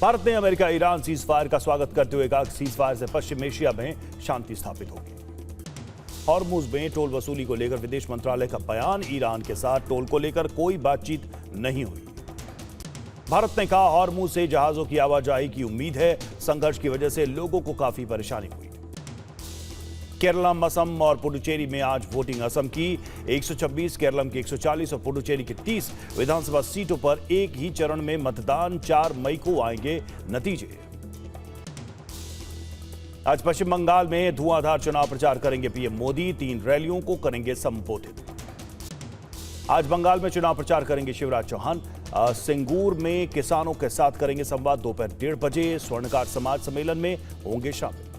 भारत ने America Iran cease fire का स्वागत करते हुए कहा कि सीज फायर से पश्चिम एशिया में शांति स्थापित होगी। हॉर्मुज में टोल वसूली को लेकर विदेश मंत्रालय का बयान, ईरान के साथ टोल को लेकर कोई बातचीत नहीं हुई। भारत ने कहा हॉर्मुज से जहाजों की आवाजाही की उम्मीद है, संघर्ष की वजह से लोगों को काफी परेशानी हुई। केरलम, असम और पुडुचेरी में आज वोटिंग। असम की 126, केरलम की 140 और पुडुचेरी की 30 विधानसभा सीटों पर एक ही चरण में मतदान। 4 मई को आएंगे नतीजे। आज पश्चिम बंगाल में धुआंधार चुनाव प्रचार करेंगे पीएम मोदी, 3 रैलियों को करेंगे संबोधित। आज बंगाल में चुनाव प्रचार करेंगे शिवराज चौहान। सिंगूर में किसानों के साथ करेंगे संवाद। दोपहर 1:30 बजे स्वर्णकार समाज सम्मेलन में होंगे शामिल।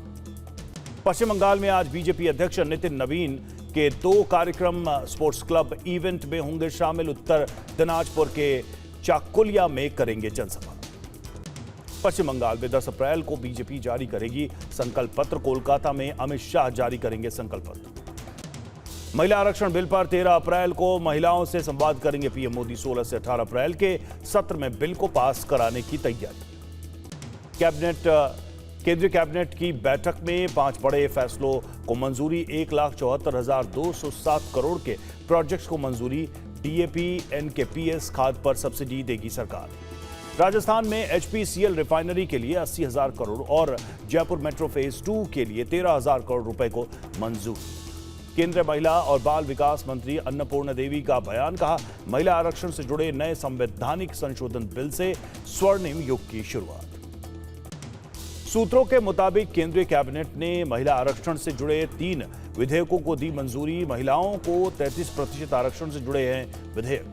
पश्चिम बंगाल में आज बीजेपी अध्यक्ष नितिन नवीन के 2 कार्यक्रम स्पोर्ट्स क्लब इवेंट में होंगे शामिल। उत्तर दिनाजपुर के चाकुलिया में करेंगे जनसभा। पश्चिम बंगाल में 10 अप्रैल को बीजेपी जारी करेगी संकल्प पत्र। कोलकाता में अमित शाह जारी करेंगे संकल्प पत्र। महिला आरक्षण बिल पर 13 अप्रैल को महिलाओं से संवाद करेंगे पीएम मोदी। 16 से 18 अप्रैल के सत्र में बिल को पास कराने की तैयारी। केंद्रीय कैबिनेट की बैठक में 5 बड़े फैसलों को मंजूरी। 1,74,207 करोड़ के प्रोजेक्ट्स को मंजूरी। डीएपी, एनकेपीएस खाद पर सब्सिडी देगी सरकार। राजस्थान में एचपीसीएल रिफाइनरी के लिए 80,000 करोड़ और जयपुर मेट्रो फेज 2 के लिए 13,000 करोड़ रुपए को मंजूर। केंद्रीय महिला और बाल विकास मंत्री अन्नपूर्णा देवी का बयान, कहा महिला आरक्षण से जुड़े नए संवैधानिक संशोधन बिल से स्वर्णिम युग की शुरुआत। सूत्रों के मुताबिक केंद्रीय कैबिनेट ने महिला आरक्षण से जुड़े 3 विधेयकों को दी मंजूरी। महिलाओं को 33% आरक्षण से जुड़े हैं विधेयक।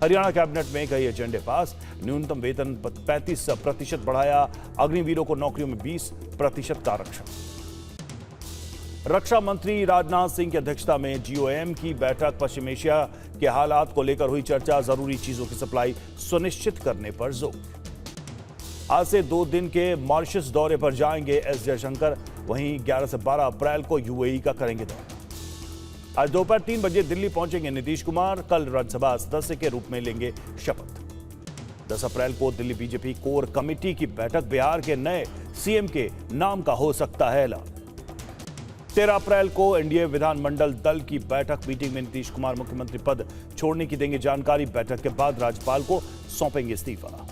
हरियाणा कैबिनेट में कई एजेंडे पास। न्यूनतम वेतन 35% बढ़ाया। अग्निवीरों को नौकरियों में 20% का आरक्षण। रक्षा मंत्री राजनाथ सिंह की अध्यक्षता में जीओएम की बैठक। पश्चिम एशिया के हालात को लेकर हुई चर्चा। जरूरी चीजों की सप्लाई सुनिश्चित करने पर जोर। आज से 2 दिन के मॉरिशस दौरे पर जाएंगे एस जयशंकर। वहीं 11 से 12 अप्रैल को यूएई का करेंगे दौरा। आज दोपहर 3 बजे दिल्ली पहुंचेंगे नीतीश कुमार। कल राज्यसभा सदस्य के रूप में लेंगे शपथ। 10 अप्रैल को दिल्ली बीजेपी कोर कमेटी की बैठक। बिहार के नए सीएम के नाम का हो सकता है ऐलान। 13 अप्रैल को एनडीए विधानमंडल दल की बैठक। मीटिंग में नीतीश कुमार मुख्यमंत्री पद छोड़ने की देंगे जानकारी। बैठक के बाद राज्यपाल को सौंपेंगे इस्तीफा।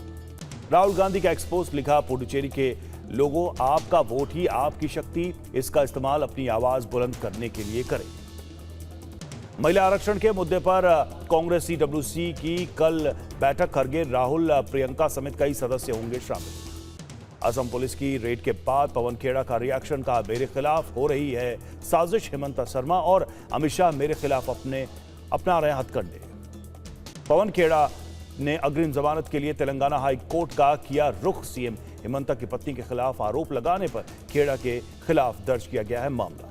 राहुल गांधी का एक्सपोज लिखा, पुडुचेरी के लोगों, आपका वोट ही आपकी शक्ति, इसका इस्तेमाल अपनी आवाज बुलंद करने के लिए करें। महिला आरक्षण के मुद्दे पर कांग्रेस सीडब्ल्यूसी की कल बैठक। खरगे, राहुल, प्रियंका समेत कई सदस्य होंगे शामिल। असम पुलिस की रेड के बाद पवन खेड़ा का रिएक्शन, कहा मेरे खिलाफ हो रही है साजिश। हेमंत शर्मा और अमित शाह मेरे खिलाफ अपना रहे हथकंडे। पवन खेड़ा ने अग्रिम जमानत के लिए तेलंगाना हाई कोर्ट का किया रुख। सीएम हेमंत की पत्नी के खिलाफ आरोप लगाने पर खेड़ा के खिलाफ दर्ज किया गया है मामला।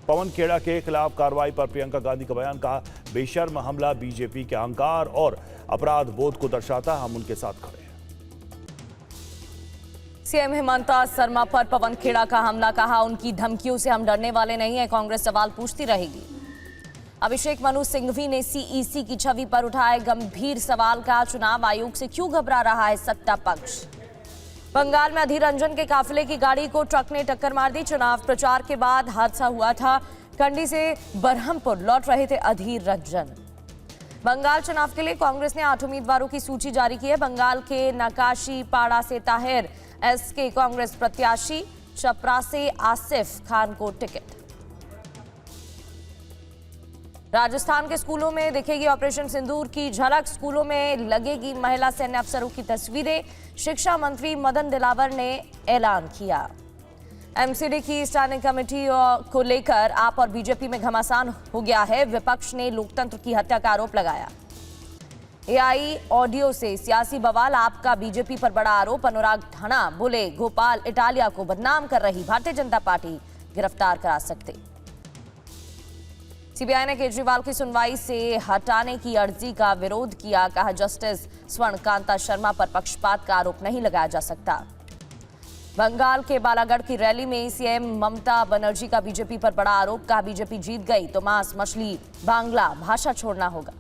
पवन खेड़ा के खिलाफ कार्रवाई पर प्रियंका गांधी का बयान, कहा बेशर्म हमला बीजेपी के अहंकार और अपराध बोध को दर्शाता है, हम उनके साथ खड़े हैं। सीएम हेमंत शर्मा पर पवन खेड़ा का हमला, कहा उनकी धमकियों से हम डरने वाले नहीं है, कांग्रेस सवाल पूछती रहेगी। अभिषेक मनु सिंघवी ने सीईसी की छवि पर उठाए गंभीर सवाल, का चुनाव आयोग से क्यों घबरा रहा है सत्ता पक्ष। बंगाल में अधीर रंजन के काफिले की गाड़ी को ट्रक ने टक्कर मार दी। चुनाव प्रचार के बाद हादसा हुआ था। कंडी से बरहमपुर लौट रहे थे अधीर रंजन। बंगाल चुनाव के लिए कांग्रेस ने 8 उम्मीदवारों की सूची जारी की है। बंगाल के नकाशी पाड़ा से ताहिर एसके कांग्रेस प्रत्याशी, छपरा से आसिफ खान को टिकट। राजस्थान के स्कूलों में दिखेगी ऑपरेशन सिंदूर की झलक। स्कूलों में लगेगी महिला सैन्य अफसरों की तस्वीरें। शिक्षा मंत्री मदन दिलावर ने ऐलान किया। एमसीडी की स्टैंडिंग कमेटी को लेकर आप और बीजेपी में घमासान हो गया है। विपक्ष ने लोकतंत्र की हत्या का आरोप लगाया। एआई ऑडियो से सियासी बवाल, आपका बीजेपी पर बड़ा आरोप। अनुराग ठाना बोले गोपाल इटालिया को बदनाम कर रही भारतीय जनता पार्टी गिरफ्तार करा सकते। सीबीआई ने केजरीवाल की सुनवाई से हटाने की अर्जी का विरोध किया। कहा जस्टिस स्वर्णकांता शर्मा पर पक्षपात का आरोप नहीं लगाया जा सकता। बंगाल के बालागढ़ की रैली में सीएम ममता बनर्जी का बीजेपी पर बड़ा आरोप। कहा बीजेपी जीत गई तो मांस मछली बांग्ला भाषा छोड़ना होगा।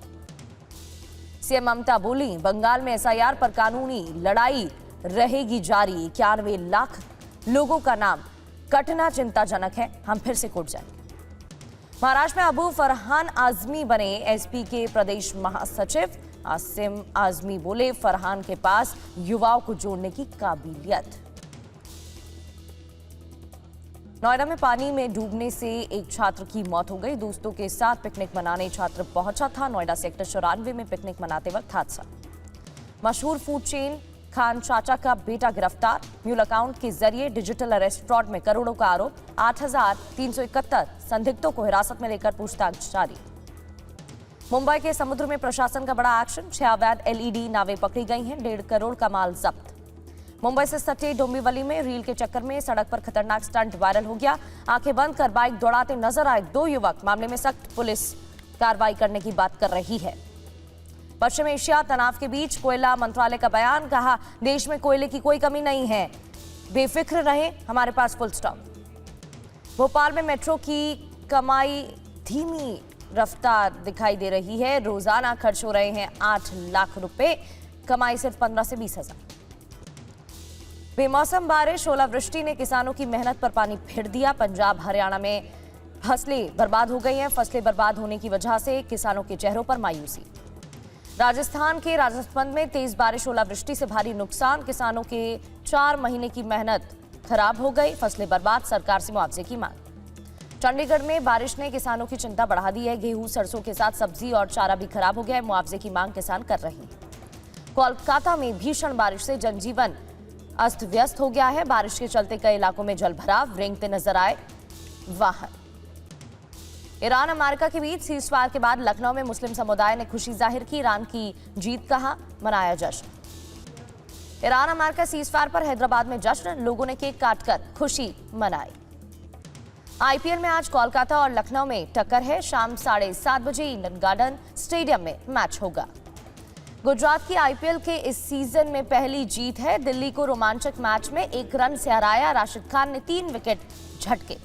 सीएम ममता बोली बंगाल में एसआईआर पर कानूनी लड़ाई रहेगी जारी। 91 लाख लोगों का नाम कटना चिंताजनक है। हम फिर से कोट जाएंगे। महाराष्ट्र में अबू फरहान आजमी बने एसपी के प्रदेश महासचिव। आसिम आजमी बोले, फरहान के पास युवाओं को जोड़ने की काबिलियत। नोएडा में पानी में डूबने से एक छात्र की मौत हो गई। दोस्तों के साथ पिकनिक मनाने छात्र पहुंचा था। नोएडा सेक्टर 94 में पिकनिक मनाते वक्त हादसा। मशहूर फूड चेन खान चाचा का बेटा गिरफ्तार। म्यूल अकाउंट के जरिए डिजिटल अरेस्ट फ्रॉड में करोड़ों का आरोप। 8,371 संदिग्धों को हिरासत में लेकर पूछताछ जारी। मुंबई के समुद्र में प्रशासन का बड़ा एक्शन। 6 अवैध एलईडी नावें पकड़ी गई हैं। 1.5 करोड़ का माल जब्त। मुंबई से सटे डोंबिवली में रील के चक्कर में सड़क पर खतरनाक स्टंट वायरल हो गया। आंखें बंद कर बाइक दौड़ाते नजर आए 2 युवक। मामले में सख्त पुलिस कार्रवाई करने की बात कर रही है। पश्चिम एशिया तनाव के बीच कोयला मंत्रालय का बयान। कहा, देश में कोयले की कोई कमी नहीं है, बेफिक्र रहें, हमारे पास फुल स्टॉप। भोपाल में मेट्रो की कमाई धीमी रफ्तार दिखाई दे रही है। रोजाना खर्च हो रहे हैं 8 लाख रुपए, कमाई सिर्फ 15 से 20 हजार। बेमौसम बारिश, ओलावृष्टि ने किसानों की मेहनत पर पानी फिर दिया। पंजाब हरियाणा में फसलें बर्बाद हो गई हैं। फसलें बर्बाद होने की वजह से किसानों के चेहरों पर मायूसी। राजस्थान के राजसमंद में तेज बारिश, ओलावृष्टि से भारी नुकसान। किसानों के 4 महीने की मेहनत खराब हो गई। फसलें बर्बाद, सरकार से मुआवजे की मांग। चंडीगढ़ में बारिश ने किसानों की चिंता बढ़ा दी है। गेहूं, सरसों के साथ सब्जी और चारा भी खराब हो गया है। मुआवजे की मांग किसान कर रहे हैं। कोलकाता में भीषण बारिश से जनजीवन अस्त व्यस्त हो गया है। बारिश के चलते कई इलाकों में जल भराव, रेंगते नजर आए वाहन। ईरान अमेरिका के बीच सीजफायर के बाद लखनऊ में मुस्लिम समुदाय ने खुशी जाहिर की। ईरान की जीत कहा, मनाया जश्न। ईरान अमेरिका सीजफायर पर हैदराबाद में जश्न, लोगों ने केक काटकर खुशी मनाई। आईपीएल में आज कोलकाता और लखनऊ में टक्कर है। शाम 7:30 बजे ईडन गार्डन स्टेडियम में मैच होगा। गुजरात की आईपीएल के इस सीजन में पहली जीत है। दिल्ली को रोमांचक मैच में 1 रन से हराया। राशिद खान ने 3 विकेट झटके।